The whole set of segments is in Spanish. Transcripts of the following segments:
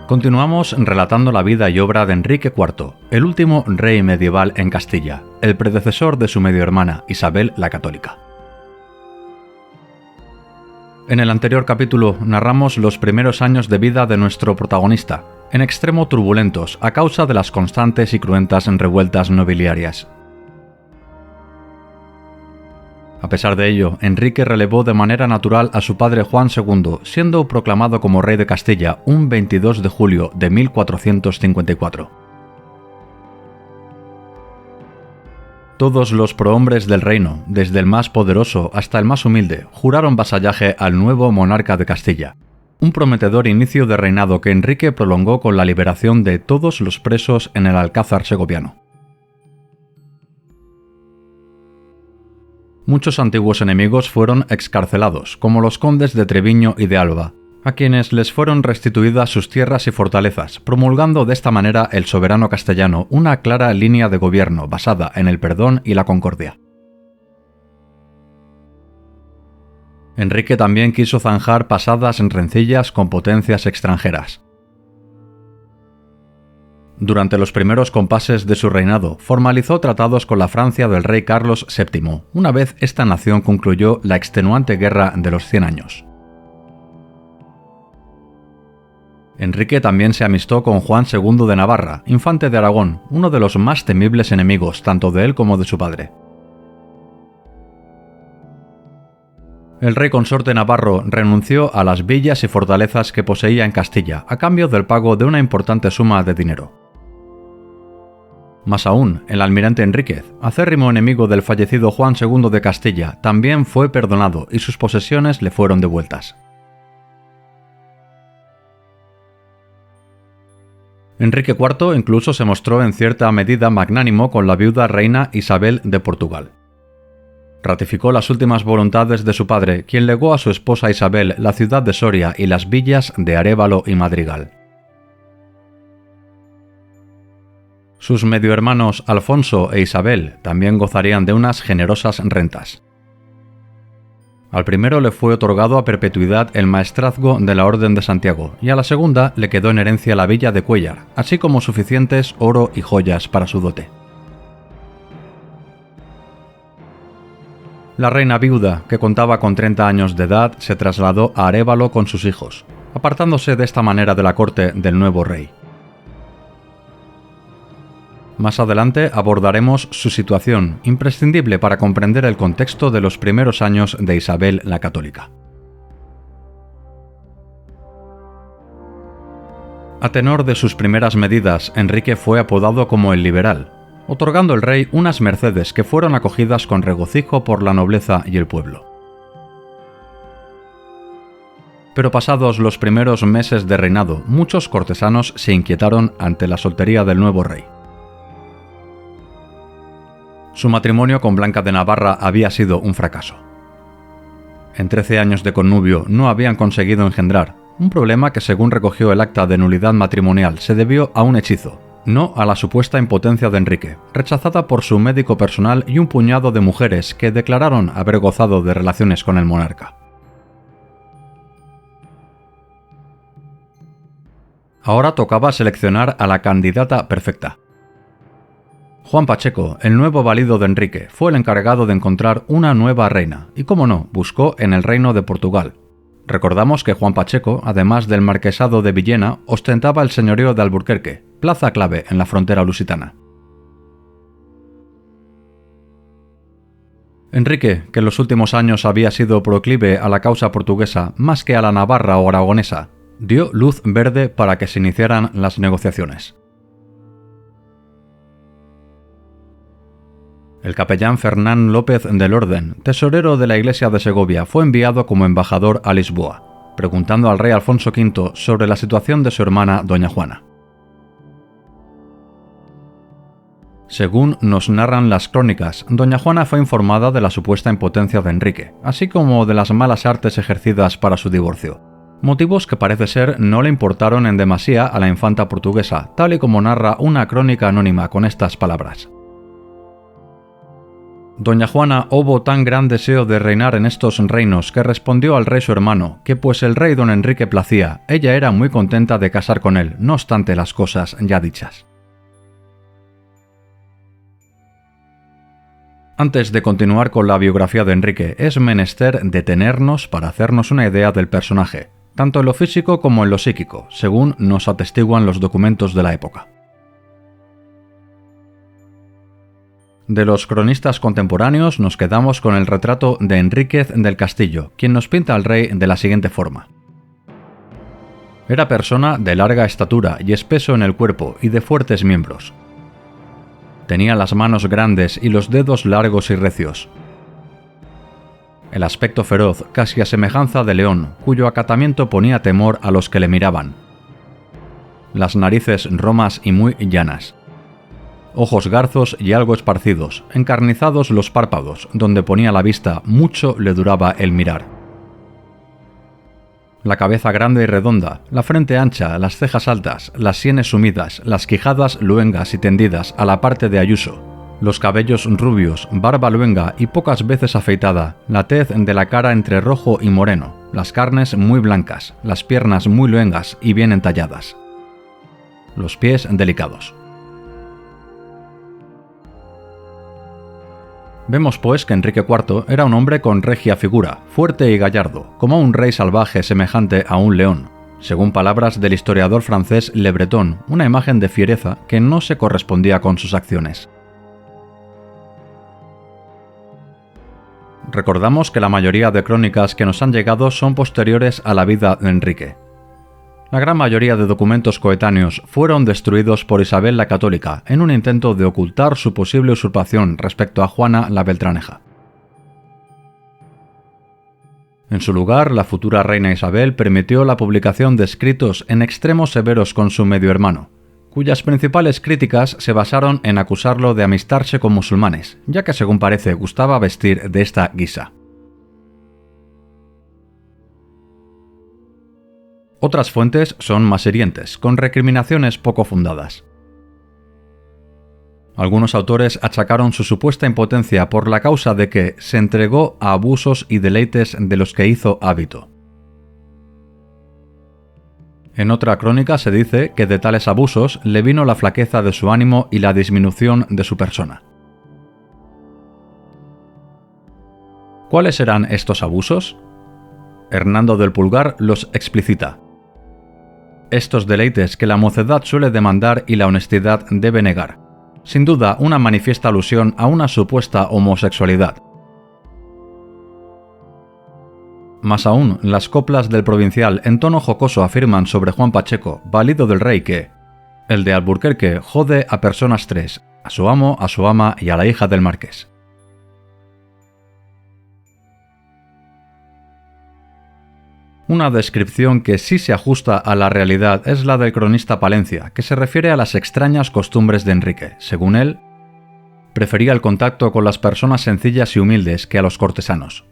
Continuamos relatando la vida y obra de Enrique IV, el último rey medieval en Castilla, el predecesor de su medio hermana, Isabel la Católica. En el anterior capítulo narramos los primeros años de vida de nuestro protagonista, en extremo turbulentos a causa de las constantes y cruentas revueltas nobiliarias. A pesar de ello, Enrique relevó de manera natural a su padre Juan II, siendo proclamado como rey de Castilla un 22 de julio de 1454. Todos los prohombres del reino, desde el más poderoso hasta el más humilde, juraron vasallaje al nuevo monarca de Castilla, un prometedor inicio de reinado que Enrique prolongó con la liberación de todos los presos en el Alcázar segoviano. Muchos antiguos enemigos fueron excarcelados, como los condes de Treviño y de Alba, a quienes les fueron restituidas sus tierras y fortalezas, promulgando de esta manera el soberano castellano una clara línea de gobierno basada en el perdón y la concordia. Enrique también quiso zanjar pasadas rencillas con potencias extranjeras. Durante los primeros compases de su reinado, formalizó tratados con la Francia del rey Carlos VII, una vez esta nación concluyó la extenuante Guerra de los 100 años. Enrique también se amistó con Juan II de Navarra, infante de Aragón, uno de los más temibles enemigos tanto de él como de su padre. El rey consorte navarro renunció a las villas y fortalezas que poseía en Castilla a cambio del pago de una importante suma de dinero. Más aún, el almirante Enríquez, acérrimo enemigo del fallecido Juan II de Castilla, también fue perdonado y sus posesiones le fueron devueltas. Enrique IV incluso se mostró en cierta medida magnánimo con la viuda reina Isabel de Portugal. Ratificó las últimas voluntades de su padre, quien legó a su esposa Isabel la ciudad de Soria y las villas de Arévalo y Madrigal. Sus mediohermanos Alfonso e Isabel también gozarían de unas generosas rentas. Al primero le fue otorgado a perpetuidad el maestrazgo de la Orden de Santiago y a la segunda le quedó en herencia la villa de Cuéllar, así como suficientes oro y joyas para su dote. La reina viuda, que contaba con 30 años de edad, se trasladó a Arévalo con sus hijos, apartándose de esta manera de la corte del nuevo rey. Más adelante abordaremos su situación, imprescindible para comprender el contexto de los primeros años de Isabel la Católica. A tenor de sus primeras medidas, Enrique fue apodado como el Liberal, otorgando al rey unas mercedes que fueron acogidas con regocijo por la nobleza y el pueblo. Pero pasados los primeros meses de reinado, muchos cortesanos se inquietaron ante la soltería del nuevo rey. Su matrimonio con Blanca de Navarra había sido un fracaso. En 13 años de connubio no habían conseguido engendrar, un problema que, según recogió el acta de nulidad matrimonial, se debió a un hechizo, no a la supuesta impotencia de Enrique, rechazada por su médico personal y un puñado de mujeres que declararon haber gozado de relaciones con el monarca. Ahora tocaba seleccionar a la candidata perfecta. Juan Pacheco, el nuevo valido de Enrique, fue el encargado de encontrar una nueva reina y, cómo no, buscó en el reino de Portugal. Recordamos que Juan Pacheco, además del marquesado de Villena, ostentaba el señorío de Alburquerque, plaza clave en la frontera lusitana. Enrique, que en los últimos años había sido proclive a la causa portuguesa más que a la navarra o aragonesa, dio luz verde para que se iniciaran las negociaciones. El capellán Fernán López del Orden, tesorero de la Iglesia de Segovia, fue enviado como embajador a Lisboa, preguntando al rey Alfonso V sobre la situación de su hermana doña Juana. Según nos narran las crónicas, doña Juana fue informada de la supuesta impotencia de Enrique, así como de las malas artes ejercidas para su divorcio, motivos que parece ser no le importaron en demasía a la infanta portuguesa, tal y como narra una crónica anónima con estas palabras. Doña Juana hubo tan gran deseo de reinar en estos reinos que respondió al rey su hermano que pues el rey don Enrique placía, ella era muy contenta de casar con él, no obstante las cosas ya dichas. Antes de continuar con la biografía de Enrique, es menester detenernos para hacernos una idea del personaje, tanto en lo físico como en lo psíquico, según nos atestiguan los documentos de la época. De los cronistas contemporáneos nos quedamos con el retrato de Enríquez del Castillo, quien nos pinta al rey de la siguiente forma. Era persona de larga estatura y espeso en el cuerpo y de fuertes miembros. Tenía las manos grandes y los dedos largos y recios. El aspecto feroz, casi a semejanza de león, cuyo acatamiento ponía temor a los que le miraban. Las narices romas y muy llanas. Ojos garzos y algo esparcidos, encarnizados los párpados, donde ponía la vista, mucho le duraba el mirar. La cabeza grande y redonda, la frente ancha, las cejas altas, las sienes sumidas, las quijadas luengas y tendidas a la parte de Ayuso, los cabellos rubios, barba luenga y pocas veces afeitada, la tez de la cara entre rojo y moreno, las carnes muy blancas, las piernas muy luengas y bien entalladas. Los pies delicados. Vemos pues que Enrique IV era un hombre con regia figura, fuerte y gallardo, como un rey salvaje semejante a un león, según palabras del historiador francés Le Breton, una imagen de fiereza que no se correspondía con sus acciones. Recordamos que la mayoría de crónicas que nos han llegado son posteriores a la vida de Enrique. La gran mayoría de documentos coetáneos fueron destruidos por Isabel la Católica en un intento de ocultar su posible usurpación respecto a Juana la Beltraneja. En su lugar, la futura reina Isabel permitió la publicación de escritos en extremo severos con su medio hermano, cuyas principales críticas se basaron en acusarlo de amistarse con musulmanes, ya que según parece gustaba vestir de esta guisa. Otras fuentes son más hirientes, con recriminaciones poco fundadas. Algunos autores achacaron su supuesta impotencia por la causa de que se entregó a abusos y deleites de los que hizo hábito. En otra crónica se dice que de tales abusos le vino la flaqueza de su ánimo y la disminución de su persona. ¿Cuáles eran estos abusos? Hernando del Pulgar los explicita. Estos deleites que la mocedad suele demandar y la honestidad debe negar. Sin duda, una manifiesta alusión a una supuesta homosexualidad. Más aún, las coplas del provincial en tono jocoso afirman sobre Juan Pacheco, valido del rey, que el de Alburquerque jode a personas tres, a su amo, a su ama y a la hija del marqués. Una descripción que sí se ajusta a la realidad es la del cronista Palencia, que se refiere a las extrañas costumbres de Enrique. Según él, prefería el contacto con las personas sencillas y humildes que a los cortesanos.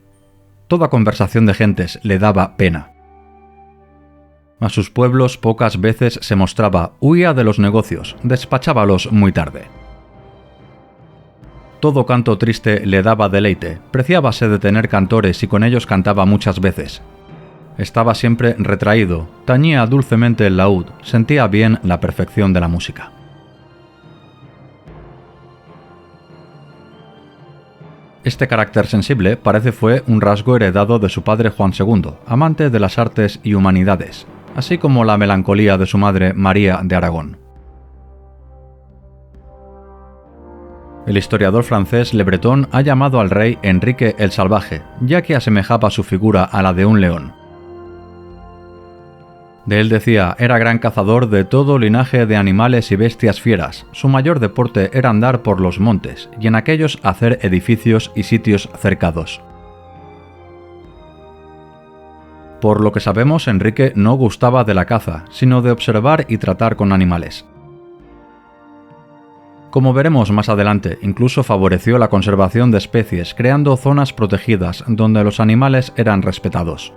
Toda conversación de gentes le daba pena. A sus pueblos pocas veces se mostraba, huía de los negocios, despachábalos muy tarde. Todo canto triste le daba deleite, preciábase de tener cantores y con ellos cantaba muchas veces. Estaba siempre retraído, tañía dulcemente el laúd, sentía bien la perfección de la música. Este carácter sensible parece fue un rasgo heredado de su padre Juan II, amante de las artes y humanidades, así como la melancolía de su madre María de Aragón. El historiador francés Le Breton ha llamado al rey Enrique el Salvaje, ya que asemejaba su figura a la de un león. De él decía, era gran cazador de todo linaje de animales y bestias fieras, su mayor deporte era andar por los montes, y en aquellos hacer edificios y sitios cercados. Por lo que sabemos, Enrique no gustaba de la caza, sino de observar y tratar con animales. Como veremos más adelante, incluso favoreció la conservación de especies, creando zonas protegidas donde los animales eran respetados.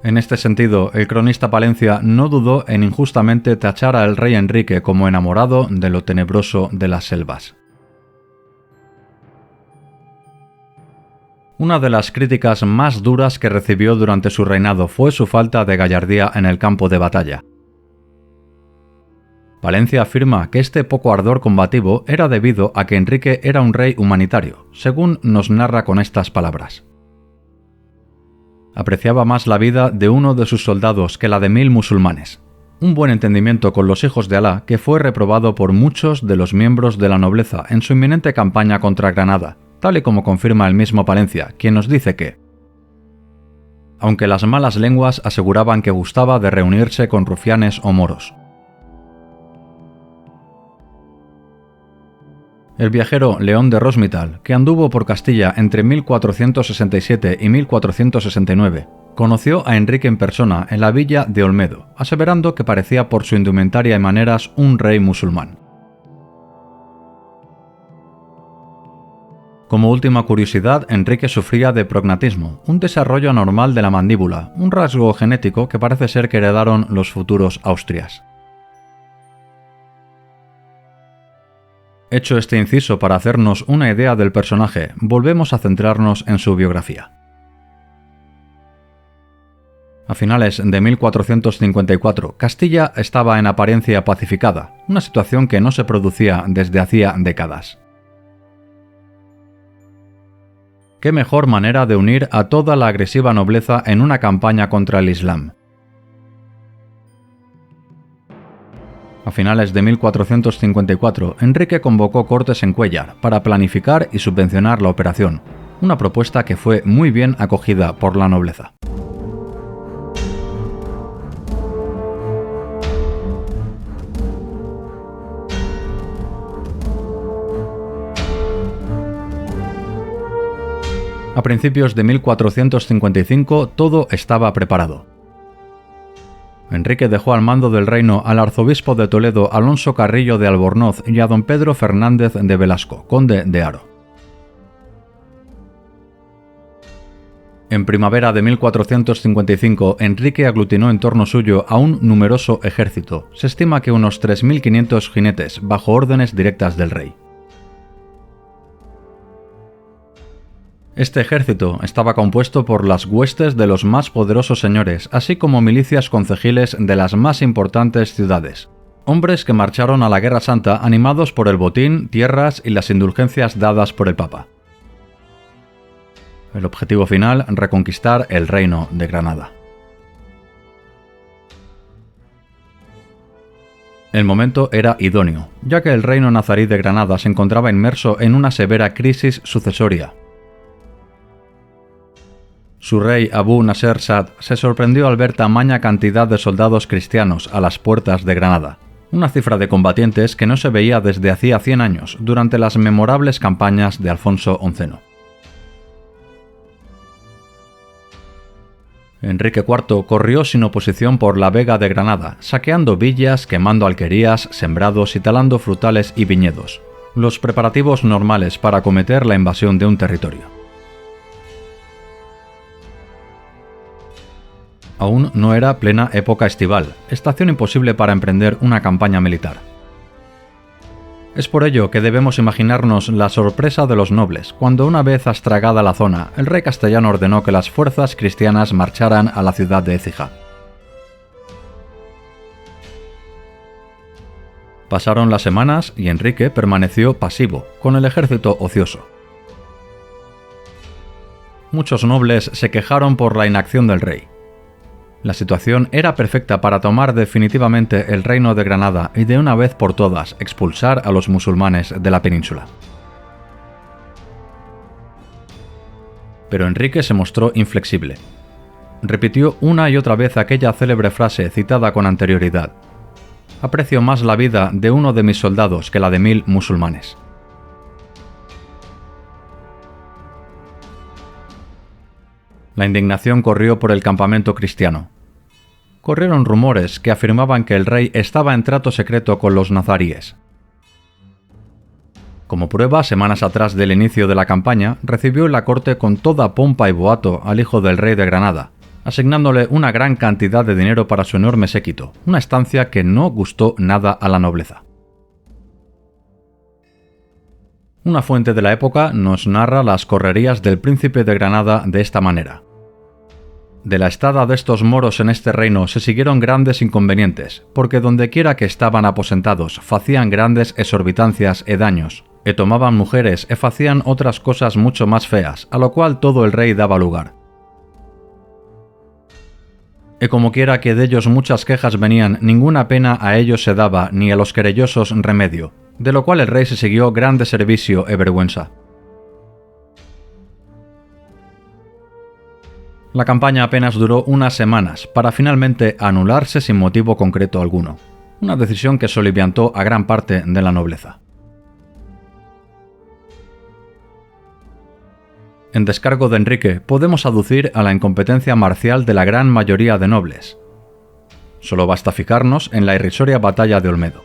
En este sentido, el cronista Palencia no dudó en injustamente tachar al rey Enrique como enamorado de lo tenebroso de las selvas. Una de las críticas más duras que recibió durante su reinado fue su falta de gallardía en el campo de batalla. Palencia afirma que este poco ardor combativo era debido a que Enrique era un rey humanitario, según nos narra con estas palabras. Apreciaba más la vida de uno de sus soldados que la de 1000 musulmanes. Un buen entendimiento con los hijos de Alá que fue reprobado por muchos de los miembros de la nobleza en su inminente campaña contra Granada, tal y como confirma el mismo Palencia, quien nos dice que, aunque las malas lenguas aseguraban que gustaba de reunirse con rufianes o moros. El viajero León de Rosmital, que anduvo por Castilla entre 1467 y 1469, conoció a Enrique en persona en la villa de Olmedo, aseverando que parecía por su indumentaria y maneras un rey musulmán. Como última curiosidad, Enrique sufría de prognatismo, un desarrollo anormal de la mandíbula, un rasgo genético que parece ser que heredaron los futuros Austrias. Hecho este inciso para hacernos una idea del personaje, volvemos a centrarnos en su biografía. A finales de 1454, Castilla estaba en apariencia pacificada, una situación que no se producía desde hacía décadas. ¿Qué mejor manera de unir a toda la agresiva nobleza en una campaña contra el Islam? A finales de 1454, Enrique convocó cortes en Cuéllar para planificar y subvencionar la operación, una propuesta que fue muy bien acogida por la nobleza. A principios de 1455 todo estaba preparado. Enrique dejó al mando del reino al arzobispo de Toledo Alonso Carrillo de Albornoz y a don Pedro Fernández de Velasco, conde de Haro. En primavera de 1455, Enrique aglutinó en torno suyo a un numeroso ejército, se estima que unos 3.500 jinetes, bajo órdenes directas del rey. Este ejército estaba compuesto por las huestes de los más poderosos señores, así como milicias concejiles de las más importantes ciudades. Hombres que marcharon a la Guerra Santa animados por el botín, tierras y las indulgencias dadas por el Papa. El objetivo final, reconquistar el reino de Granada. El momento era idóneo, ya que el reino nazarí de Granada se encontraba inmerso en una severa crisis sucesoria. Su rey Abu Nasser Sad se sorprendió al ver tamaña cantidad de soldados cristianos a las puertas de Granada, una cifra de combatientes que no se veía desde hacía 100 años durante las memorables campañas de Alfonso XI. Enrique IV corrió sin oposición por la Vega de Granada, saqueando villas, quemando alquerías, sembrados y talando frutales y viñedos, los preparativos normales para acometer la invasión de un territorio. Aún no era plena época estival, estación imposible para emprender una campaña militar. Es por ello que debemos imaginarnos la sorpresa de los nobles cuando, una vez astragada la zona, el rey castellano ordenó que las fuerzas cristianas marcharan a la ciudad de Écija. Pasaron las semanas y Enrique permaneció pasivo, con el ejército ocioso. Muchos nobles se quejaron por la inacción del rey. La situación era perfecta para tomar definitivamente el reino de Granada y de una vez por todas expulsar a los musulmanes de la península. Pero Enrique se mostró inflexible. Repitió una y otra vez aquella célebre frase citada con anterioridad: «Aprecio más la vida de uno de mis soldados que la de 1000 musulmanes». La indignación corrió por el campamento cristiano. Corrieron rumores que afirmaban que el rey estaba en trato secreto con los nazaríes. Como prueba, semanas atrás del inicio de la campaña, recibió en la corte con toda pompa y boato al hijo del rey de Granada, asignándole una gran cantidad de dinero para su enorme séquito, una estancia que no gustó nada a la nobleza. Una fuente de la época nos narra las correrías del príncipe de Granada de esta manera. De la estada de estos moros en este reino se siguieron grandes inconvenientes, porque dondequiera que estaban aposentados facían grandes exorbitancias e daños, e tomaban mujeres e facían otras cosas mucho más feas, a lo cual todo el rey daba lugar. E como quiera que de ellos muchas quejas venían, ninguna pena a ellos se daba, ni a los querellosos remedio, de lo cual el rey se siguió grande servicio e vergüenza. La campaña apenas duró unas semanas, para finalmente anularse sin motivo concreto alguno, una decisión que soliviantó a gran parte de la nobleza. En descargo de Enrique podemos aducir a la incompetencia marcial de la gran mayoría de nobles. Solo basta fijarnos en la irrisoria batalla de Olmedo.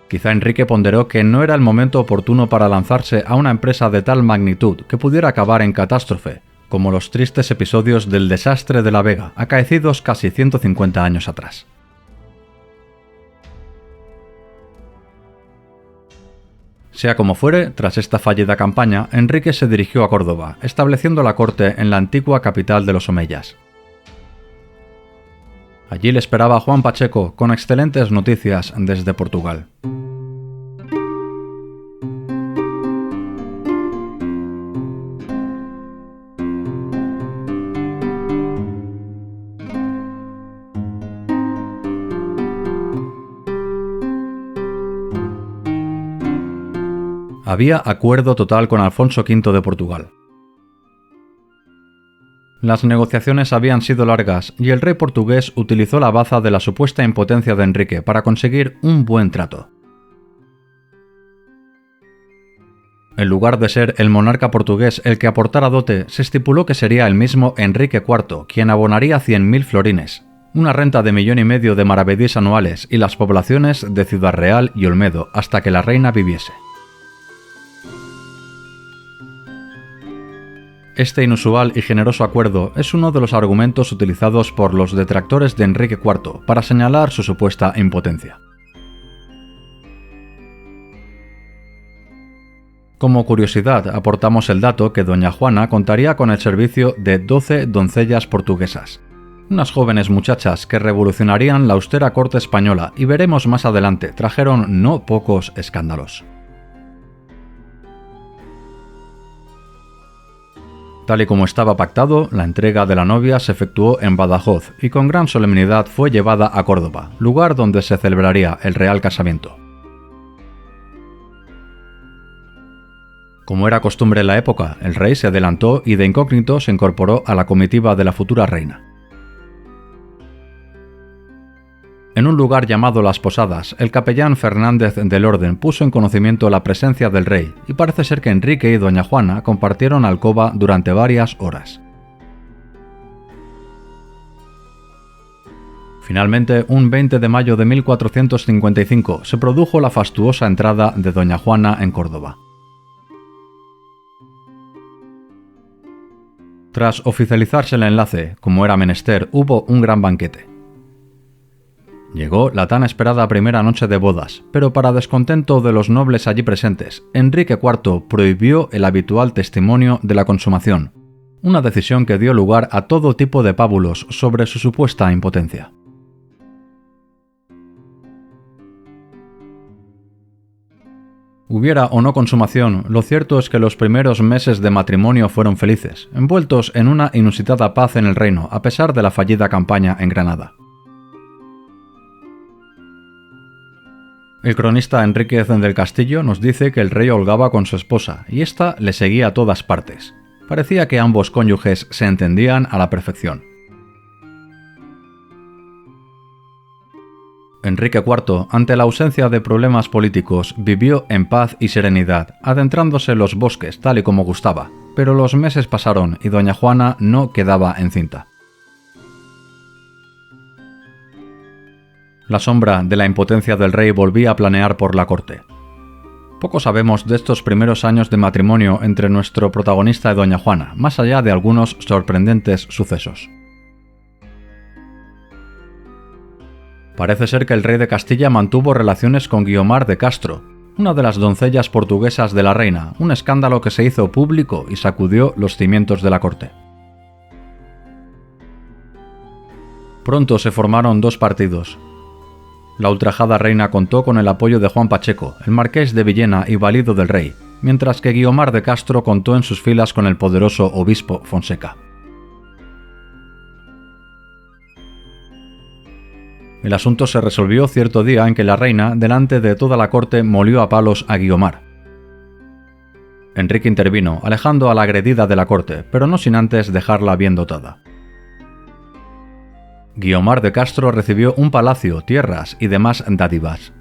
Quizá Enrique ponderó que no era el momento oportuno para lanzarse a una empresa de tal magnitud que pudiera acabar en catástrofe, como los tristes episodios del desastre de la Vega, acaecidos casi 150 años atrás. Sea como fuere, tras esta fallida campaña, Enrique se dirigió a Córdoba, estableciendo la corte en la antigua capital de los omeyas. Allí le esperaba Juan Pacheco, con excelentes noticias desde Portugal. Había acuerdo total con Alfonso V de Portugal. Las negociaciones habían sido largas y el rey portugués utilizó la baza de la supuesta impotencia de Enrique para conseguir un buen trato. En lugar de ser el monarca portugués el que aportara dote, se estipuló que sería el mismo Enrique IV quien abonaría 100.000 florines, una renta de 1,5 millones de maravedís anuales y las poblaciones de Ciudad Real y Olmedo hasta que la reina viviese. Este inusual y generoso acuerdo es uno de los argumentos utilizados por los detractores de Enrique IV para señalar su supuesta impotencia. Como curiosidad, aportamos el dato que doña Juana contaría con el servicio de 12 doncellas portuguesas, unas jóvenes muchachas que revolucionarían la austera corte española y veremos más adelante trajeron no pocos escándalos. Tal y como estaba pactado, la entrega de la novia se efectuó en Badajoz y con gran solemnidad fue llevada a Córdoba, lugar donde se celebraría el real casamiento. Como era costumbre en la época, el rey se adelantó y de incógnito se incorporó a la comitiva de la futura reina. En un lugar llamado Las Posadas, el capellán Fernández del Orden puso en conocimiento la presencia del rey y parece ser que Enrique y doña Juana compartieron alcoba durante varias horas. Finalmente, un 20 de mayo de 1455 se produjo la fastuosa entrada de doña Juana en Córdoba. Tras oficializarse el enlace, como era menester, hubo un gran banquete. Llegó la tan esperada primera noche de bodas, pero para descontento de los nobles allí presentes, Enrique IV prohibió el habitual testimonio de la consumación, una decisión que dio lugar a todo tipo de pábulos sobre su supuesta impotencia. Hubiera o no consumación, lo cierto es que los primeros meses de matrimonio fueron felices, envueltos en una inusitada paz en el reino, a pesar de la fallida campaña en Granada. El cronista Enríquez del Castillo nos dice que el rey holgaba con su esposa, y ésta le seguía a todas partes. Parecía que ambos cónyuges se entendían a la perfección. Enrique IV, ante la ausencia de problemas políticos, vivió en paz y serenidad, adentrándose en los bosques tal y como gustaba, pero los meses pasaron y doña Juana no quedaba encinta. La sombra de la impotencia del rey volvía a planear por la corte. Poco sabemos de estos primeros años de matrimonio entre nuestro protagonista y doña Juana, más allá de algunos sorprendentes sucesos. Parece ser que el rey de Castilla mantuvo relaciones con Guiomar de Castro, una de las doncellas portuguesas de la reina, un escándalo que se hizo público y sacudió los cimientos de la corte. Pronto se formaron dos partidos. La ultrajada reina contó con el apoyo de Juan Pacheco, el marqués de Villena y valido del rey, mientras que Guiomar de Castro contó en sus filas con el poderoso obispo Fonseca. El asunto se resolvió cierto día en que la reina, delante de toda la corte, molió a palos a Guiomar. Enrique intervino, alejando a la agredida de la corte, pero no sin antes dejarla bien dotada. Guiomar de Castro recibió un palacio, tierras y demás dádivas.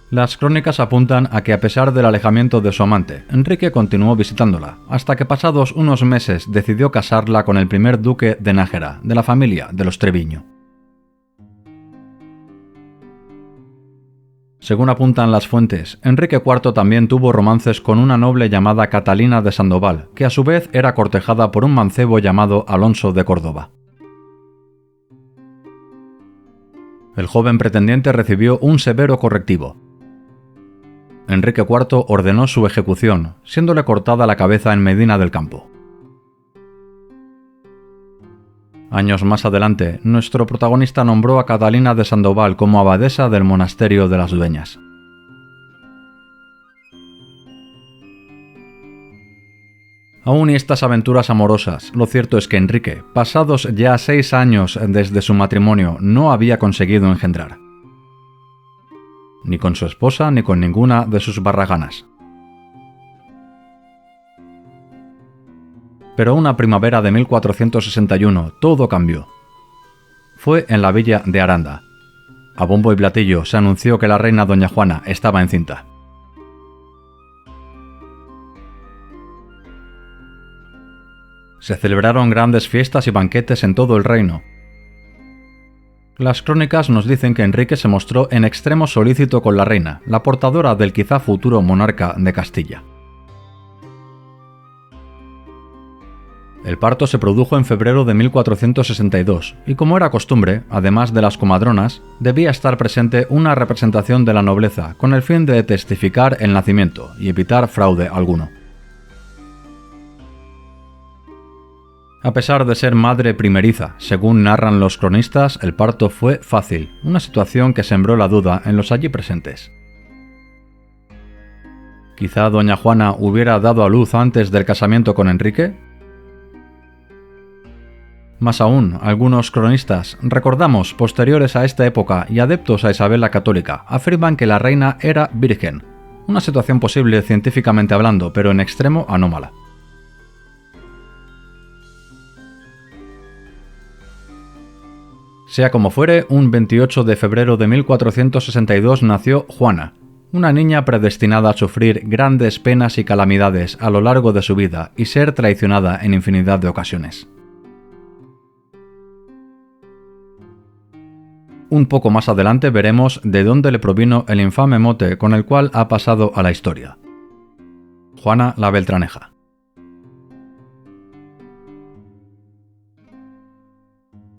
Las crónicas apuntan a que a pesar del alejamiento de su amante, Enrique continuó visitándola, hasta que pasados unos meses decidió casarla con el primer duque de Nájera, de la familia de los Treviño. Según apuntan las fuentes, Enrique IV también tuvo romances con una noble llamada Catalina de Sandoval, que a su vez era cortejada por un mancebo llamado Alonso de Córdoba. El joven pretendiente recibió un severo correctivo. Enrique IV ordenó su ejecución, siéndole cortada la cabeza en Medina del Campo. Años más adelante, nuestro protagonista nombró a Catalina de Sandoval como abadesa del monasterio de las Dueñas. Aún y estas aventuras amorosas, lo cierto es que Enrique, pasados ya 6 años desde su matrimonio, no había conseguido engendrar. Ni con su esposa ni con ninguna de sus barraganas. Pero una primavera de 1461 todo cambió. Fue en la villa de Aranda. A bombo y platillo se anunció que la reina doña Juana estaba encinta. Se celebraron grandes fiestas y banquetes en todo el reino. Las crónicas nos dicen que Enrique se mostró en extremo solícito con la reina, la portadora del quizá futuro monarca de Castilla. El parto se produjo en febrero de 1462, y como era costumbre, además de las comadronas, debía estar presente una representación de la nobleza, con el fin de testificar el nacimiento y evitar fraude alguno. A pesar de ser madre primeriza, según narran los cronistas, el parto fue fácil, una situación que sembró la duda en los allí presentes. ¿Quizá doña Juana hubiera dado a luz antes del casamiento con Enrique? Más aún, algunos cronistas, recordamos, posteriores a esta época y adeptos a Isabel la Católica, afirman que la reina era virgen, una situación posible científicamente hablando, pero en extremo anómala. Sea como fuere, un 28 de febrero de 1462 nació Juana, una niña predestinada a sufrir grandes penas y calamidades a lo largo de su vida y ser traicionada en infinidad de ocasiones. Un poco más adelante veremos de dónde le provino el infame mote con el cual ha pasado a la historia. Juana la Beltraneja.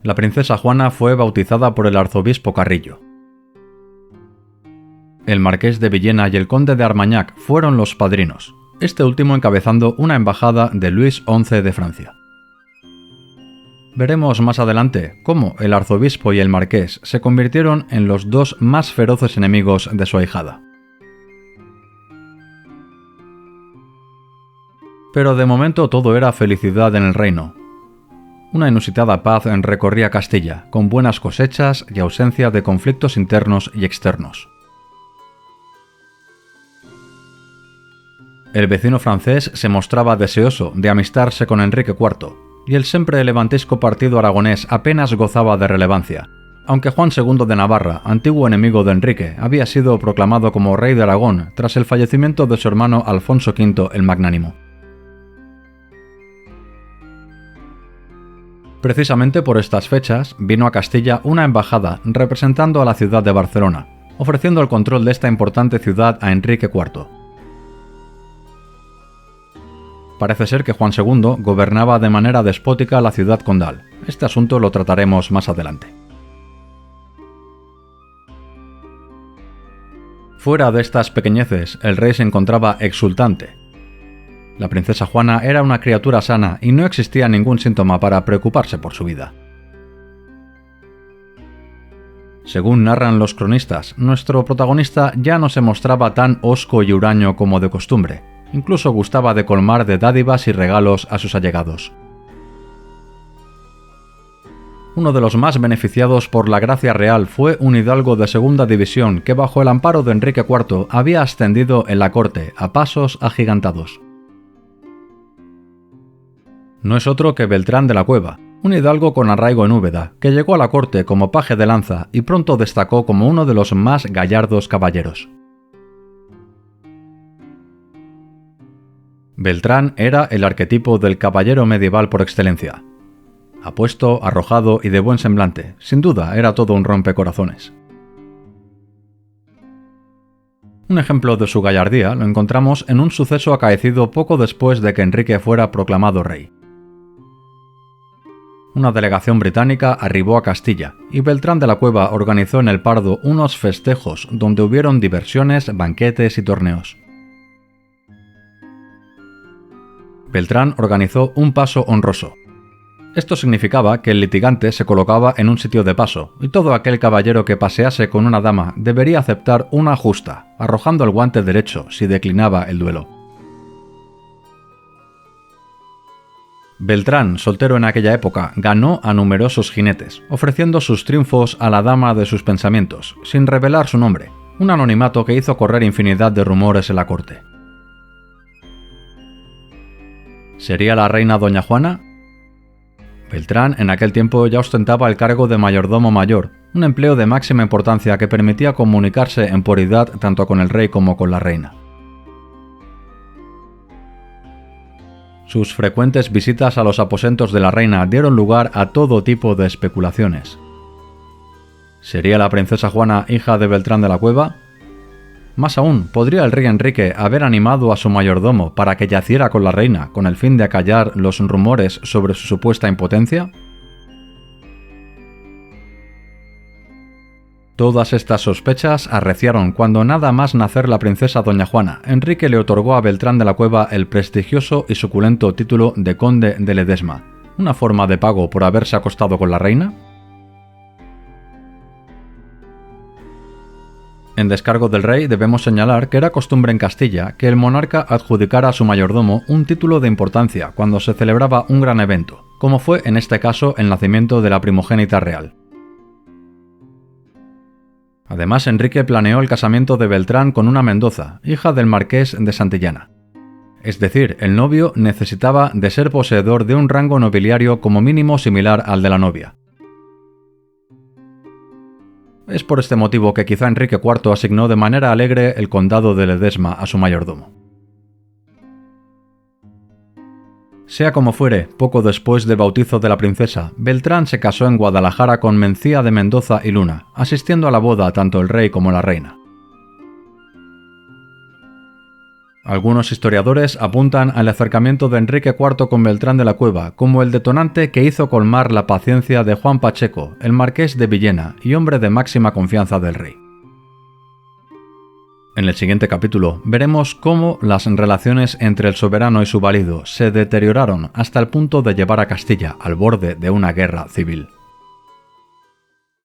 La princesa Juana fue bautizada por el arzobispo Carrillo. El marqués de Villena y el conde de Armagnac fueron los padrinos, este último encabezando una embajada de Luis XI de Francia. Veremos más adelante cómo el arzobispo y el marqués se convirtieron en los dos más feroces enemigos de su ahijada. Pero de momento todo era felicidad en el reino. Una inusitada paz recorría Castilla, con buenas cosechas y ausencia de conflictos internos y externos. El vecino francés se mostraba deseoso de amistarse con Enrique IV, y el siempre levantesco partido aragonés apenas gozaba de relevancia, aunque Juan II de Navarra, antiguo enemigo de Enrique, había sido proclamado como rey de Aragón tras el fallecimiento de su hermano Alfonso V el Magnánimo. Precisamente por estas fechas vino a Castilla una embajada representando a la ciudad de Barcelona, ofreciendo el control de esta importante ciudad a Enrique IV. Parece ser que Juan II gobernaba de manera despótica la ciudad condal. Este asunto lo trataremos más adelante. Fuera de estas pequeñeces, el rey se encontraba exultante. La princesa Juana era una criatura sana y no existía ningún síntoma para preocuparse por su vida. Según narran los cronistas, nuestro protagonista ya no se mostraba tan hosco y huraño como de costumbre, incluso gustaba de colmar de dádivas y regalos a sus allegados. Uno de los más beneficiados por la gracia real fue un hidalgo de segunda división que bajo el amparo de Enrique IV había ascendido en la corte a pasos agigantados. No es otro que Beltrán de la Cueva, un hidalgo con arraigo en Úbeda, que llegó a la corte como paje de lanza y pronto destacó como uno de los más gallardos caballeros. Beltrán era el arquetipo del caballero medieval por excelencia. Apuesto, arrojado y de buen semblante, sin duda era todo un rompecorazones. Un ejemplo de su gallardía lo encontramos en un suceso acaecido poco después de que Enrique fuera proclamado rey. Una delegación británica arribó a Castilla y Beltrán de la Cueva organizó en el Pardo unos festejos donde hubieron diversiones, banquetes y torneos. Beltrán organizó un paso honroso. Esto significaba que el litigante se colocaba en un sitio de paso y todo aquel caballero que pasease con una dama debería aceptar una justa, arrojando el guante derecho si declinaba el duelo. Beltrán, soltero en aquella época, ganó a numerosos jinetes, ofreciendo sus triunfos a la dama de sus pensamientos, sin revelar su nombre, un anonimato que hizo correr infinidad de rumores en la corte. ¿Sería la reina doña Juana? Beltrán en aquel tiempo ya ostentaba el cargo de mayordomo mayor, un empleo de máxima importancia que permitía comunicarse en puridad tanto con el rey como con la reina. Sus frecuentes visitas a los aposentos de la reina dieron lugar a todo tipo de especulaciones. ¿Sería la princesa Juana hija de Beltrán de la Cueva? Más aún, ¿podría el rey Enrique haber animado a su mayordomo para que yaciera con la reina con el fin de acallar los rumores sobre su supuesta impotencia? Todas estas sospechas arreciaron cuando nada más nacer la princesa doña Juana, Enrique le otorgó a Beltrán de la Cueva el prestigioso y suculento título de conde de Ledesma, una forma de pago por haberse acostado con la reina. En descargo del rey debemos señalar que era costumbre en Castilla que el monarca adjudicara a su mayordomo un título de importancia cuando se celebraba un gran evento, como fue en este caso el nacimiento de la primogénita real. Además, Enrique planeó el casamiento de Beltrán con una Mendoza, hija del marqués de Santillana. Es decir, el novio necesitaba de ser poseedor de un rango nobiliario como mínimo similar al de la novia. Es por este motivo que quizá Enrique IV asignó de manera alegre el condado de Ledesma a su mayordomo. Sea como fuere, poco después del bautizo de la princesa, Beltrán se casó en Guadalajara con Mencía de Mendoza y Luna, asistiendo a la boda tanto el rey como la reina. Algunos historiadores apuntan al acercamiento de Enrique IV con Beltrán de la Cueva como el detonante que hizo colmar la paciencia de Juan Pacheco, el marqués de Villena y hombre de máxima confianza del rey. En el siguiente capítulo veremos cómo las relaciones entre el soberano y su valido se deterioraron hasta el punto de llevar a Castilla al borde de una guerra civil.